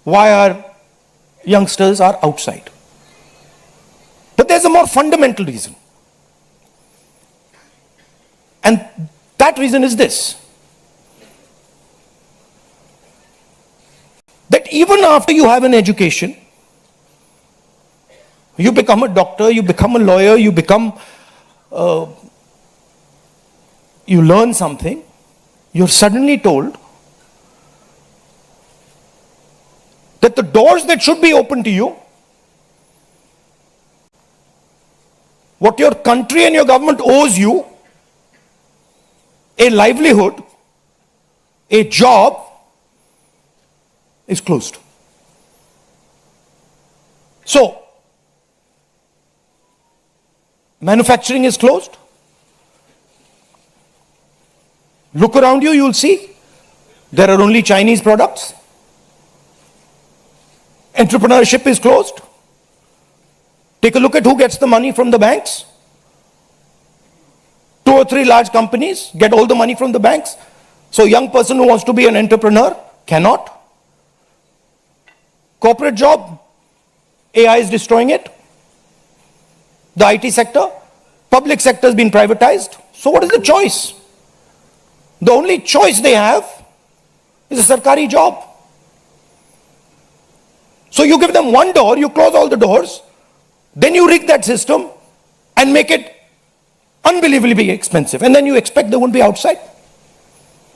why our youngsters are outside. But there's a more fundamental reason. And that reason is this: that even after you have an education, you become a doctor, you become a lawyer, you learn something, you're suddenly told that the doors that should be open to you, what your country and your government owes you, a livelihood, a job, is closed. So, manufacturing is closed. Look around you, you'll see there are only Chinese products. Entrepreneurship is closed. Take a look at who gets the money from the banks. 2 or 3 large companies get all the money from the banks. So a young person who wants to be an entrepreneur cannot. Corporate job, AI is destroying it. The IT sector, public sector has been privatized. So what is the choice? The only choice they have is a sarkari job. So you give them one door, you close all the doors, then you rig that system and make it unbelievably expensive. And then you expect they won't be outside.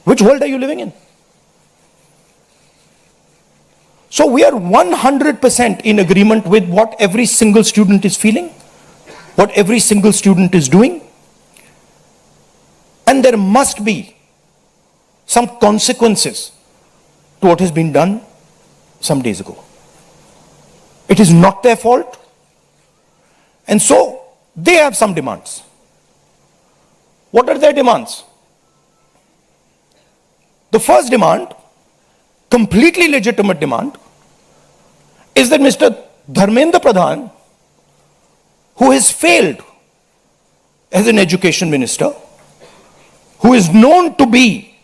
Which world are you living in? So we are 100% in agreement with what every single student is feeling, what every single student is doing. And there must be some consequences to what has been done some days ago. It is not their fault. And so they have some demands. What are their demands? The first demand, completely legitimate demand, is that Mr. Dharmendra Pradhan, who has failed as an education minister, who is known to be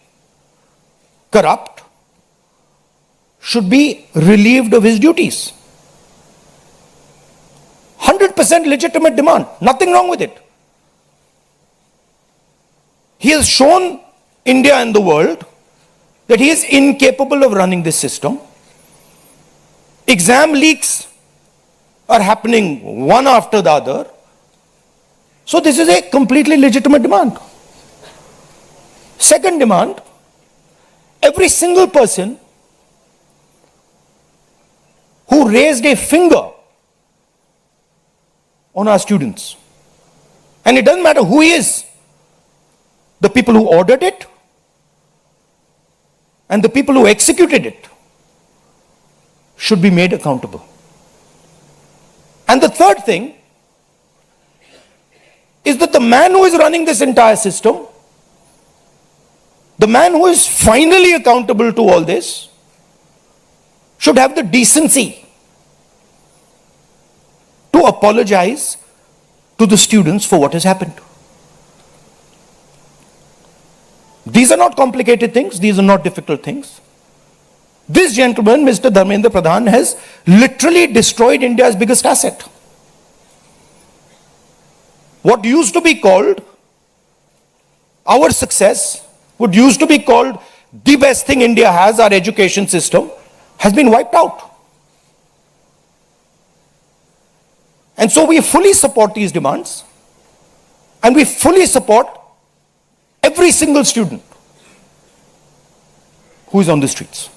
corrupt, should be relieved of his duties. 100% legitimate demand, nothing wrong with it. He has shown India and the world that he is incapable of running this system. Exam leaks are happening one after the other. So this is a completely legitimate demand. Second demand, every single person who raised a finger on our students, and it doesn't matter who he is, the people who ordered it and the people who executed it should be made accountable. And the third thing is that the man who is running this entire system, the man who is finally accountable to all this, should have the decency to apologize to the students for what has happened. These are not complicated things. These are not difficult things. This gentleman, Mr. Dharmendra Pradhan, has literally destroyed India's biggest asset. What used to be called our success, what used to be called the best thing India has, our education system, has been wiped out. And so we fully support these demands, and we fully support every single student who is on the streets.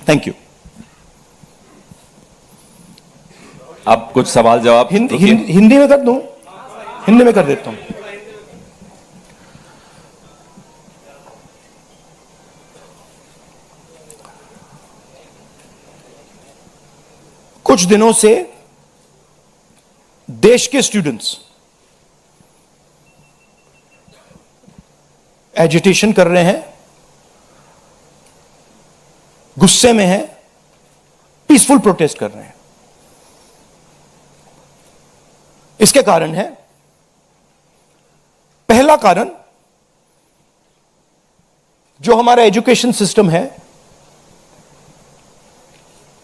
Thank you. अब कुछ सवाल जवाब हिंदी में कर दूं? हिंदी में कर देता हूं. कुछ दिनों से देश के स्टूडेंट्स एजिटेशन कर रहे हैं, गुस्से में हैं, पीसफुल प्रोटेस्ट कर रहे हैं. इसके कारण है, पहला कारण, जो हमारा एजुकेशन सिस्टम है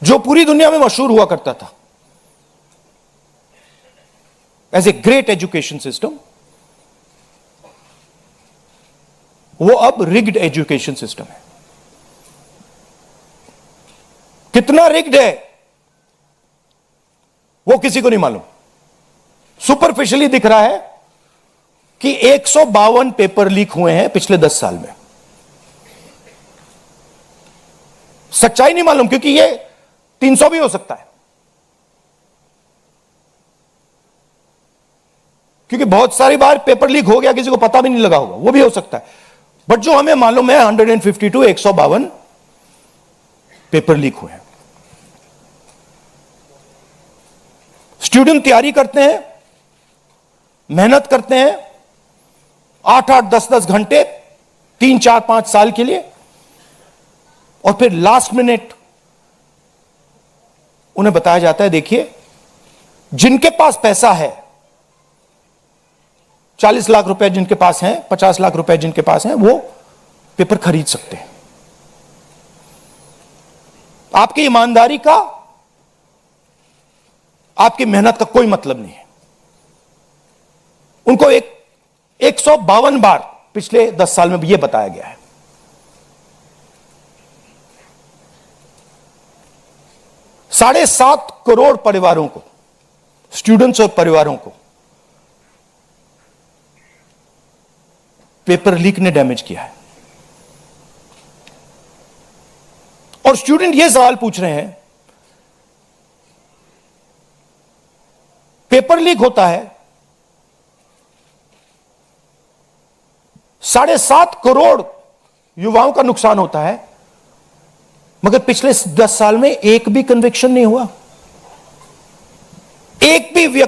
जो पूरी दुनिया में मशहूर हुआ करता था as a great education system, वो अब रिग्ड एजुकेशन सिस्टम है। कितना रिग्ड है वो किसी को नहीं मालूम। सुपरफिशियली दिख रहा है कि 152 पेपर लीक हुए हैं पिछले 10 साल में। सच्चाई नहीं मालूम, क्योंकि ये 300 भी हो सकता है, क्योंकि बहुत सारी बार पेपर लीक हो गया, किसी को पता भी नहीं लगा होगा, वो भी हो सकता है। बट जो हमें मालूम है 152 152 पेपर लीक हुए हैं। स्टूडेंट तैयारी करते हैं, मेहनत करते हैं 8-8 10-10 घंटे 3-4-5 साल के लिए, और फिर लास्ट मिनट उन्हें बताया जाता है देखिए जिनके पास पैसा है, 40 लाख रुपए जिनके पास हैं, 50 लाख रुपए जिनके पास हैं, वो पेपर खरीद सकते हैं। आपकी ईमानदारी का, आपकी मेहनत का कोई मतलब नहीं है। उनको 152 बार पिछले 10 साल में भी यह बताया गया है। साढ़े 7 करोड़ परिवारों को, स्टूडेंट्स और परिवारों को पेपर लीक ने डैमेज किया है। और स्टूडेंट यह सवाल पूछ रहे हैं, पेपर लीक होता है, 7.5 करोड़ युवाओं का नुकसान होता है, मगर पिछले 10 साल में एक भी कन्विक्शन नहीं हुआ। एक भी व्यक्ति